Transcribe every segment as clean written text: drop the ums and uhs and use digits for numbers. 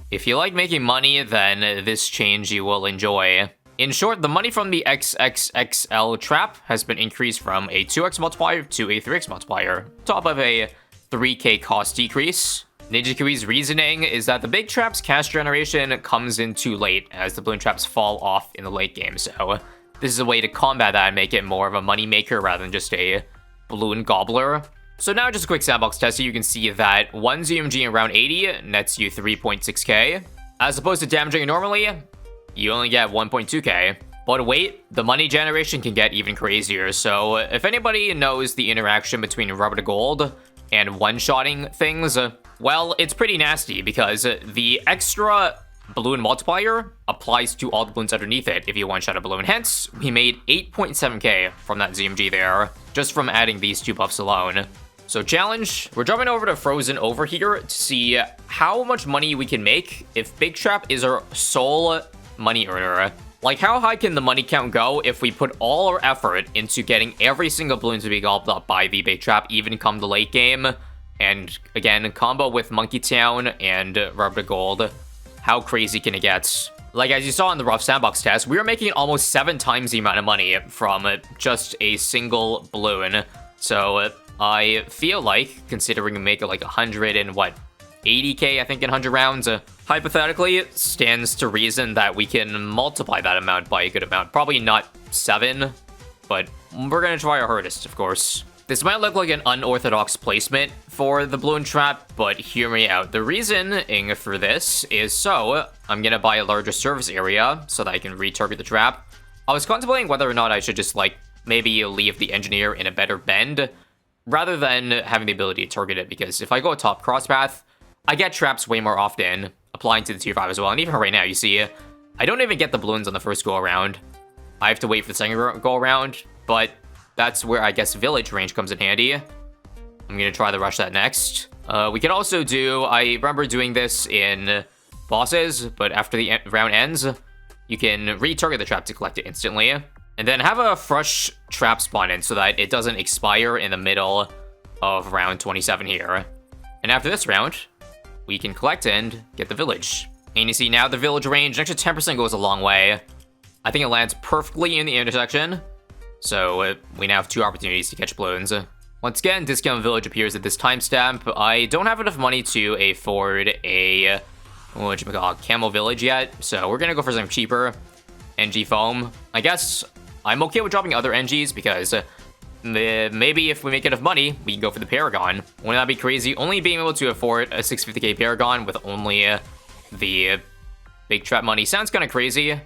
If you like making money, then this change you will enjoy. In short, the money from the XXXL trap has been increased from a 2x multiplier to a 3x multiplier, top of a 3k cost decrease. Ninja Kiwi's reasoning is that the big trap's cash generation comes in too late as the balloon traps fall off in the late game, so this is a way to combat that and make it more of a money maker rather than just a balloon gobbler. So now just a quick sandbox test, so you can see that 1 ZMG in round 80 nets you 3.6k. As opposed to damaging normally, you only get 1.2k. But wait, the money generation can get even crazier. So if anybody knows the interaction between rubber to gold and one-shotting things, well, it's pretty nasty because the extra balloon multiplier applies to all the balloons underneath it if you one-shot a balloon. Hence, we made 8.7k from that ZMG there, just from adding these two buffs alone. So challenge, we're jumping over to Frozen over here to see how much money we can make if Big Trap is our sole money earner. Like, how high can the money count go if we put all our effort into getting every single balloon to be gobbled up by the Big Trap, even come the late game? And again, combo with Monkey Town and Rubber to Gold. How crazy can it get? Like, as you saw in the rough sandbox test, we were making almost 7 times the amount of money from just a single balloon. So I feel like, considering we make it like 100 and what, 80k I think in 100 rounds, hypothetically, it stands to reason that we can multiply that amount by a good amount. Probably not 7, but we're gonna try our hardest, of course. This might look like an unorthodox placement for the balloon trap, but hear me out. The reasoning for this is so I'm gonna buy a larger surface area so that I can retarget the trap. I was contemplating whether or not I should just like maybe leave the engineer in a better bend rather than having the ability to target it, because if I go top crosspath, I get traps way more often, applying to the tier 5 as well. And even right now, you see, I don't even get the balloons on the first go around. I have to wait for the second go around, but that's where I guess village range comes in handy. I'm gonna try to rush that next. We can also do, I remember doing this in bosses, but after the round ends, you can retarget the trap to collect it instantly. And then have a fresh trap spawn in so that it doesn't expire in the middle of round 27 here. And after this round, we can collect and get the village. And you see now the village range, an extra 10% goes a long way. I think it lands perfectly in the intersection. So we now have 2 opportunities to catch balloons. Once again, discount village appears at this timestamp. I don't have enough money to afford a camel village yet, so we're gonna go for something cheaper. NG foam. I guess I'm okay with dropping other NGs because maybe if we make enough money, we can go for the Paragon. Wouldn't that be crazy? Only being able to afford a 650k Paragon with only the Big Trap money sounds kind of crazy.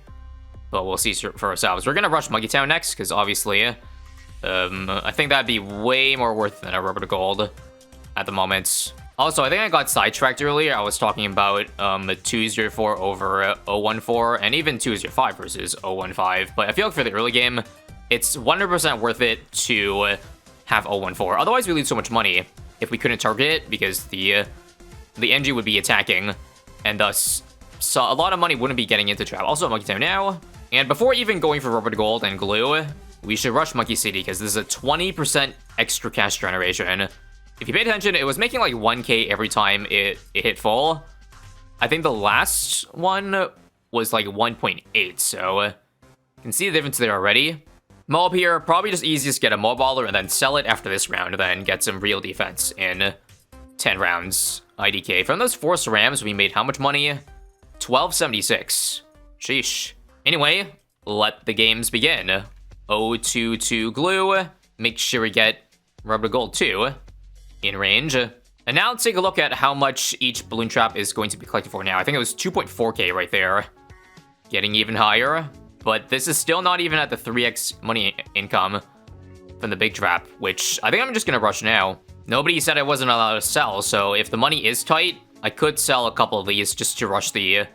But we'll see for ourselves. We're gonna rush Monkey Town next, because obviously, I think that'd be way more worth than a Rubber to Gold at the moment. Also, I think I got sidetracked earlier. I was talking about 204 over 014, and even 205 versus 015. But I feel like for the early game, it's 100% worth it to have 014. Otherwise, we lose so much money if we couldn't target it, because the NG would be attacking, and thus, so a lot of money wouldn't be getting into trap. Also, Monkey Town now. And before even going for Rubber to Gold and Glue, we should rush Monkey City, because this is a 20% extra cash generation. If you pay attention, it was making like 1k every time it hit full. I think the last one was like 1.8, so you can see the difference there already. Mob here, probably just easiest get a moballer and then sell it after this round, and then get some real defense in 10 rounds. IDK. From those 4 cerams, we made how much money? 1276. Sheesh. Anyway, let the games begin. 022 glue. Make sure we get Rubber Gold 2 in range. And now let's take a look at how much each balloon trap is going to be collected for now. I think it was 2.4k right there. Getting even higher. But this is still not even at the 3x money income from the big trap, which I think I'm just going to rush now. Nobody said I wasn't allowed to sell, so if the money is tight, I could sell a couple of these just to rush the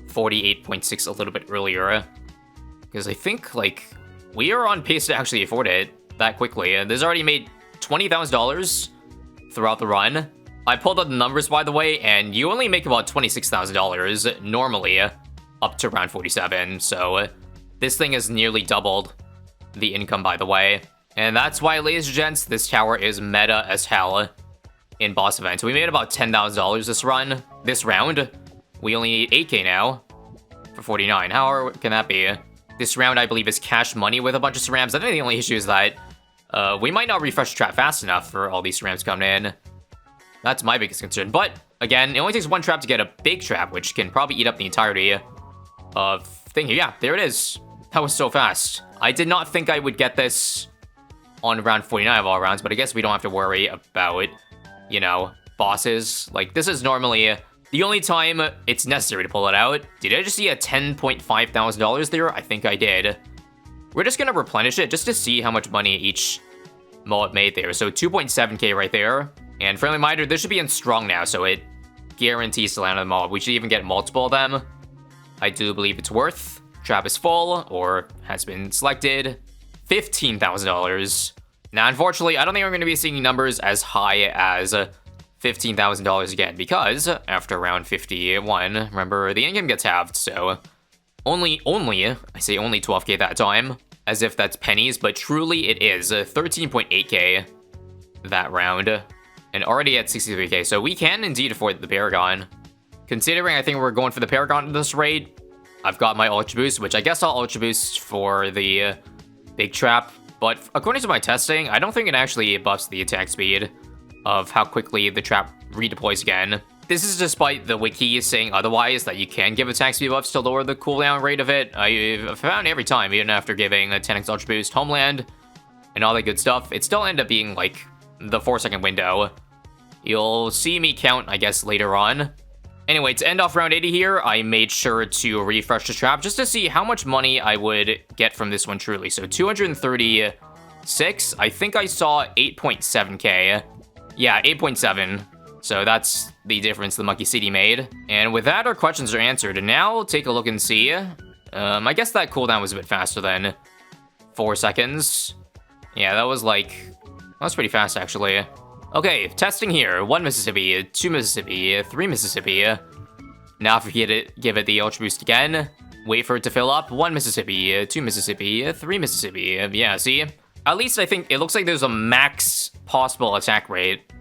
48.6 a little bit earlier. Because I think, like, we are on pace to actually afford it that quickly. This already made $20,000 throughout the run. I pulled up the numbers, by the way, and you only make about $26,000 normally up to around 47. So this thing has nearly doubled the income, by the way. And that's why, ladies and gents, this tower is meta as hell in boss events. We made about $10,000 this round. We only need 8k now for 49. How can that be? This round, I believe, is cash money with a bunch of cerams. I think the only issue is that we might not refresh the trap fast enough for all these cerams coming in. That's my biggest concern. But, again, it only takes one trap to get a big trap, which can probably eat up the entirety of thing here. Yeah, there it is. That was so fast. I did not think I would get this on round 49 of all rounds, but I guess we don't have to worry about, you know, bosses. Like, this is normally the only time it's necessary to pull it out. Did I just see a $10.5 thousand there? I think I did. We're just gonna replenish it just to see how much money each mullet made there. So 2.7k right there. And friendly reminder, this should be in strong now, so it guarantees to land on the mullet. We should even get multiple of them. I do believe it's worth. Trap is full, or has been selected. $15,000. Now, unfortunately, I don't think we're going to be seeing numbers as high as $15,000 again, because after round 51, remember, the income gets halved, so only, I say only 12k that time, as if that's pennies, but truly it is 13.8k that round, and already at 63k, so we can indeed afford the Paragon. Considering I think we're going for the Paragon at this rate, I've got my Ultra Boost, which I guess I'll Ultra Boost for the big trap, but according to my testing, I don't think it actually buffs the attack speed of how quickly the trap redeploys again. This is despite the wiki saying otherwise, that you can give attack speed buffs to lower the cooldown rate of it. I've found every time, even after giving a 10x Ultra Boost, Homeland, and all that good stuff, it still ended up being like the 4-second window. You'll see me count, I guess, later on. Anyway, to end off round 80 here, I made sure to refresh the trap just to see how much money I would get from this one truly. So 236, I think I saw 8.7k. Yeah, 8.7. So that's the difference the Monkey City made. And with that, our questions are answered. And now, take a look and see. I guess that cooldown was a bit faster than 4 seconds. Yeah, that was pretty fast, actually. Okay, testing here. 1 Mississippi, 2 Mississippi, 3 Mississippi. Now if we give it the Ultra Boost again. Wait for it to fill up. 1 Mississippi, 2 Mississippi, 3 Mississippi. Yeah, see? At least I think it looks like there's a max possible attack rate.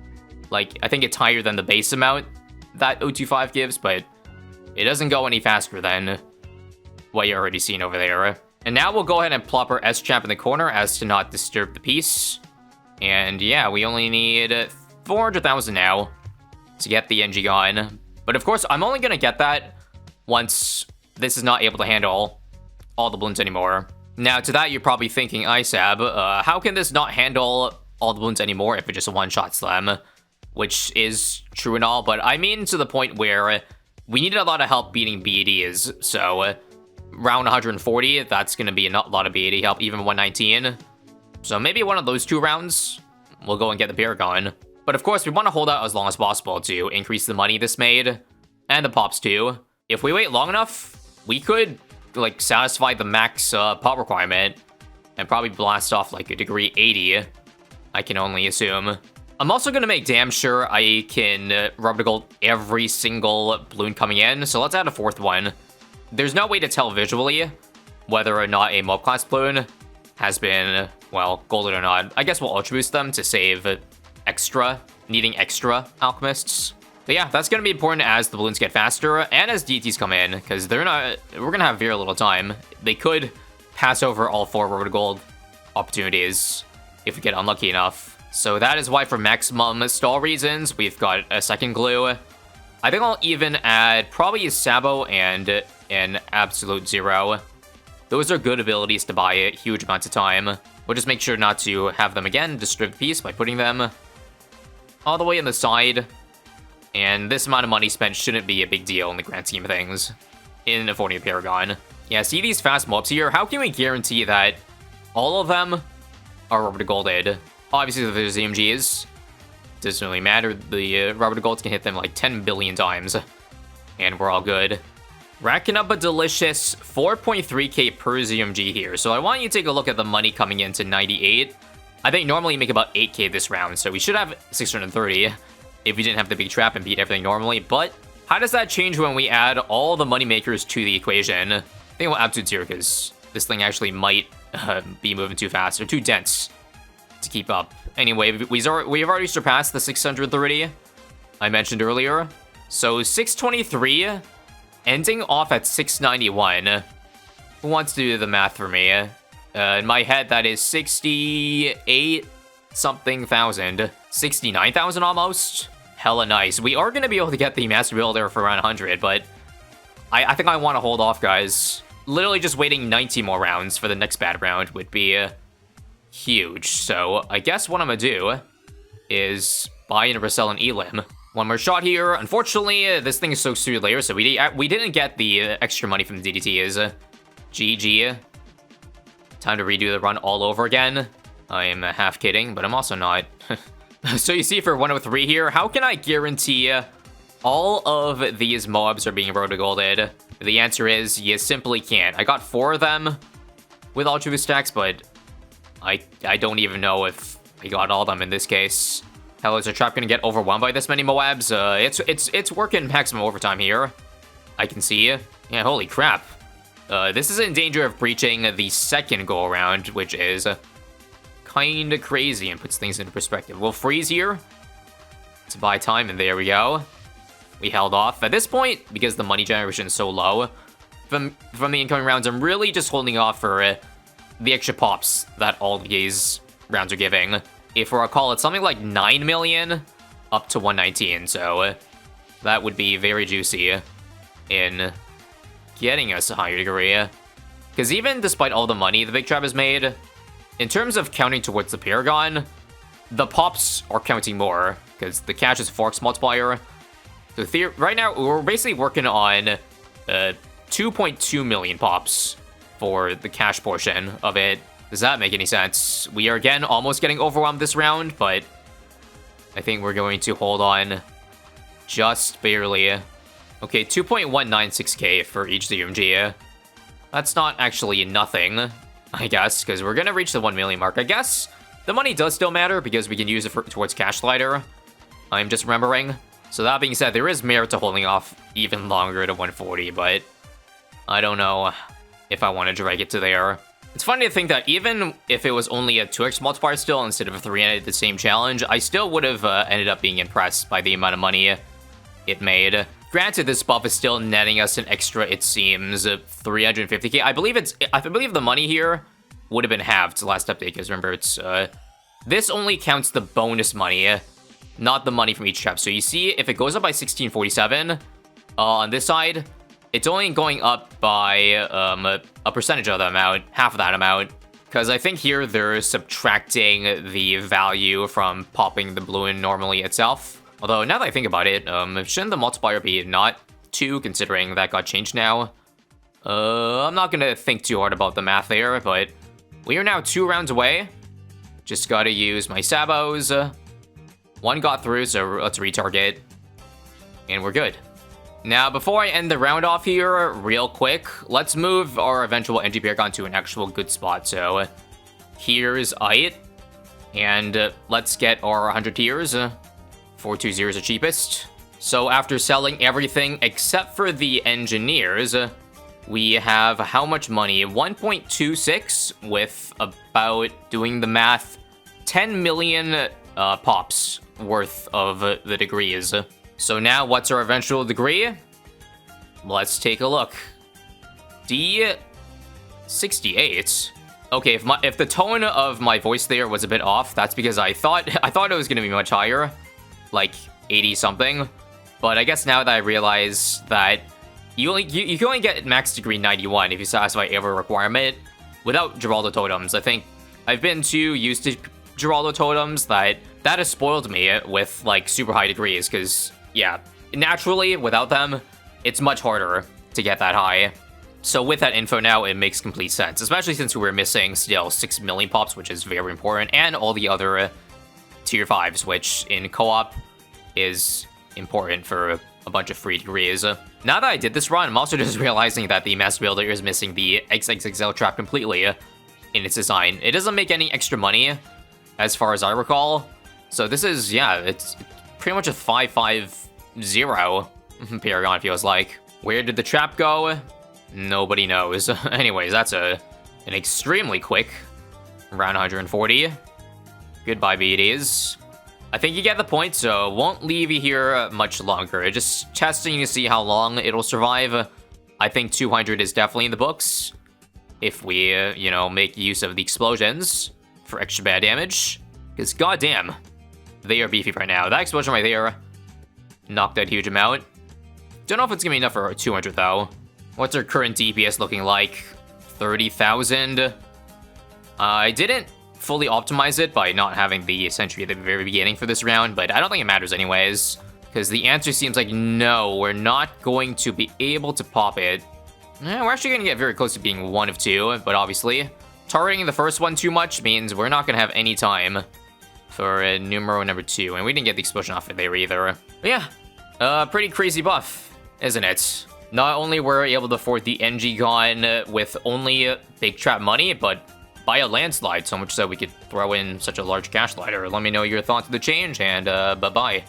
Like, I think it's higher than the base amount that 025 gives, but it doesn't go any faster than what you're already seeing over there. And now we'll go ahead and plop our S-Champ in the corner as to not disturb the piece. And yeah, we only need 400,000 now to get the NG gone. But of course, I'm only gonna get that once this is not able to handle all the balloons anymore. Now, to that, you're probably thinking, ISAB, how can this not handle all the balloons anymore if it just one-shots them? Which is true and all, but I mean to the point where we needed a lot of help beating BADs. So round 140, that's gonna be a lot of BAD help, even 119. So maybe one of those 2 rounds, we'll go and get the Paragon. But of course, we want to hold out as long as possible to increase the money this made, and the pops too. If we wait long enough, we could, like, satisfy the max pop requirement, and probably blast off, like, a degree 80, I can only assume. I'm also going to make damn sure I can rubber gold every single balloon coming in, so let's add a 4th one. There's no way to tell visually whether or not a mob class balloon has been, well, golded or not. I guess we'll Ultra Boost them to save needing extra alchemists. But yeah, that's going to be important as the balloons get faster and as DTs come in, because we're going to have very little time. They could pass over all 4 rubber gold opportunities if we get unlucky enough. So that is why, for maximum stall reasons, we've got a 2nd glue. I think I'll even add probably a Sabo and an Absolute Zero. Those are good abilities to buy huge amounts of time. We'll just make sure not to have them again, disturb the piece by putting them all the way on the side. And this amount of money spent shouldn't be a big deal in the grand scheme of things in affording a Paragon. Yeah, see these fast mobs here? How can we guarantee that all of them are rubber to golded? Obviously, if there's ZMGs, doesn't really matter. The rubber to golds can hit them like 10 billion times, and we're all good. Racking up a delicious 4.3k per ZMG here. So I want you to take a look at the money coming into 98. I think normally you make about 8k this round, so we should have 630 if we didn't have the big trap and beat everything normally. But how does that change when we add all the money makers to the equation? I think we'll Absolute Zero, because this thing actually might be moving too fast or too dense to keep up. Anyway, we've already surpassed the 630 I mentioned earlier. So 623 ending off at 691. Who wants to do the math for me? In my head, that is 68 something thousand. 69,000 almost. Hella nice. We are going to be able to get the Master Builder for around 100, but I think I want to hold off, guys. Literally just waiting 90 more rounds for the next bad round would be huge. So I guess what I'm going to do is buy and resell an Elim. One more shot here. Unfortunately, this thing is so screwed later, so we didn't get the extra money from the DDTs. GG. Time to redo the run all over again. I'm half kidding, but I'm also not. So you see for 103 here, how can I guarantee all of these mobs are being roto-golded? The answer is you simply can't. I got 4 of them with Ultra Boost stacks, but I don't even know if I got all of them in this case. Hell, is the trap gonna get overwhelmed by this many Moabs? It's working maximum overtime here. I can see. Yeah, holy crap. This is in danger of breaching the second go-around, which is kinda crazy and puts things into perspective. We'll freeze here to buy time, and there we go. We held off. At this point, because the money generation is so low from the incoming rounds, I'm really just holding off for the extra pops that all these rounds are giving. If I recall, it's something like 9 million up to 119, so that would be very juicy in getting us a higher degree. Because even despite all the money the Big Trap has made, in terms of counting towards the Paragon, the pops are counting more, because the cash is 4x multiplier. So right now, we're basically working on 2.2 million pops for the cash portion of it. Does that make any sense? We are, again, almost getting overwhelmed this round, but I think we're going to hold on just barely. Okay, 2.196k for each ZMG. That's not actually nothing, I guess, because we're going to reach the 1 million mark. I guess the money does still matter because we can use it towards Cash Slider. I'm just remembering. So that being said, there is merit to holding off even longer to 140, but I don't know if I want to drag it to there. It's funny to think that even if it was only a 2x multiplier still instead of a 3 and I did the same challenge, I still would have ended up being impressed by the amount of money it made. Granted, this buff is still netting us an extra, it seems, 350k. I believe the money here would have been halved last update, because remember, it's this only counts the bonus money, not the money from each trap. So you see, if it goes up by 1647 on this side, it's only going up by a percentage of the amount, half of that amount. Because I think here they're subtracting the value from popping the balloon normally itself. Although, now that I think about it, shouldn't the multiplier be not 2, considering that got changed now? I'm not gonna think too hard about the math there, but we are now 2 rounds away. Just gotta use my sabos. 1 got through, so let's retarget. And we're good. Now, before I end the round off here, real quick, let's move our eventual NG Paragon to an actual good spot. So, here's it. And let's get our 100 tiers. 420 is the cheapest. So after selling everything except for the engineers, we have how much money? 1.26 with about, doing the math, 10 million pops worth of the degrees. So now what's our eventual degree? Let's take a look. D68. Okay, if the tone of my voice there was a bit off, that's because I thought it was gonna be much higher. Like 80 something, but I guess now that I realize that you can only get max degree 91 if you satisfy every requirement without Geraldo totems. I think I've been too used to Geraldo totems that has spoiled me with like super high degrees, because yeah, naturally without them it's much harder to get that high. So with that info now, it makes complete sense, especially since we were missing still 6 million pops, which is very important, and all the other tier 5s, which in co-op is important for a bunch of free degrees. Now that I did this run, I'm also just realizing that the Master Builder is missing the XXXL trap completely in its design. It doesn't make any extra money, as far as I recall. So this is, yeah, it's pretty much a 550 Paragon, feels like. Where did the trap go? Nobody knows. Anyways, that's an extremely quick round 140. Goodbye, BDs. I think you get the point, so won't leave you here much longer. Just testing to see how long it'll survive. I think 200 is definitely in the books. If we, you know, make use of the explosions for extra bad damage. Because goddamn, they are beefy right now. That explosion right there knocked that huge amount. Don't know if it's gonna be enough for 200 though. What's our current DPS looking like? 30,000. I didn't fully optimize it by not having the sentry at the very beginning for this round, but I don't think it matters anyways. Because the answer seems like no, we're not going to be able to pop it. We're actually going to get very close to being 1 of 2, but obviously, targeting the first one too much means we're not going to have any time for numero number 2, and we didn't get the explosion off of there either. But yeah, pretty crazy buff, isn't it? Not only were we able to afford the NG gun with only big trap money, but by a landslide, so much so we could throw in such a large cash ladder. Let me know your thoughts of the change, and bye-bye.